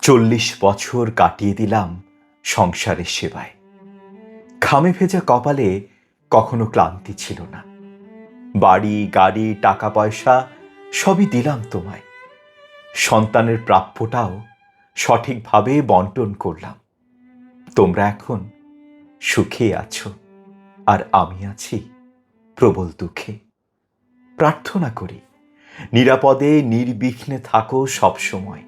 40 বছর কাটিয়ে দিলাম সংসারের সেবায়। ঘামে ভেজা কপালে কখনো ক্লান্তি ছিল না। বাড়ি, গাড়ি, টাকা পয়সা সবই দিলাম তোমায়। সন্তানের প্রাপ্যটাও সঠিকভাবে বন্টন করলাম। তোমরা এখন সুখে আছো, আর আমি আছি প্রবল দুঃখে। প্রার্থনা করি নিরাপদে নির্বিঘ্নে থাকো সব সময়।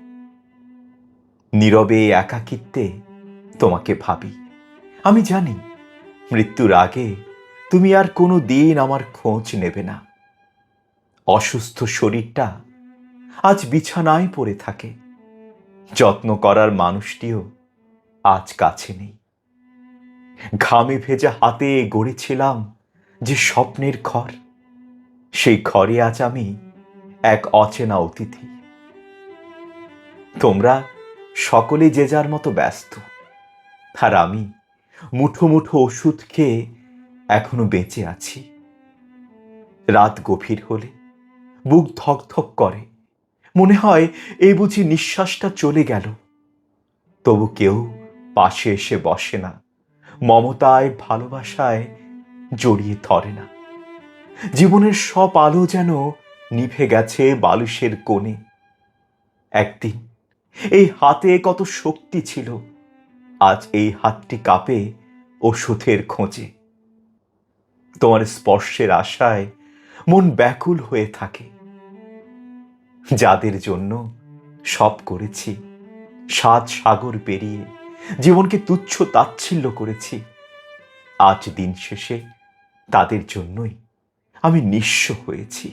নীরবে একাকিত্বে তোমাকে ভাবি। আমি জানি মৃত্যুর আগে তুমি আর কোনো দিন আমার খোঁজ নেবে না। অসুস্থ শরীরটা আজ বিছানায় পড়ে থাকে। যত্ন করার মানুষটিও আজ কাছে নেই। ঘামে ভেজা হাতে গড়েছিলাম যে স্বপ্নের ঘর, সেই ঘরে আজ আমি এক অচেনা অতিথি। তোমরা সকলে যে যার মতো ব্যস্ত, আর আমি মুঠো মুঠো ওষুধ খেয়ে এখনো বেঁচে আছি। রাত গভীর হলে বুক ধকধক করে, মনে হয় এই বুঝি নিঃশ্বাসটা চলে গেল। তবু কেউ পাশে এসে বসে না, মমতায় ভালোবাসায় জড়িয়ে ধরে না। জীবনের সব আলো যেন নিভে গেছে বালিশের কোণে। একদিন এই হাতে কত শক্তি ছিল, আজ এই হাতটি কাঁপে ওষুধের খোঁজে। তোমার স্পর্শের আশায় মন ব্যাকুল হয়ে থাকে। যাদের জন্য সব করেছি, 7 সাগর পেরিয়ে জীবনকে তুচ্ছ তাচ্ছিল্য করেছি, আজ দিন শেষে তাদের জন্যই আমি নিঃস্ব হয়েছি।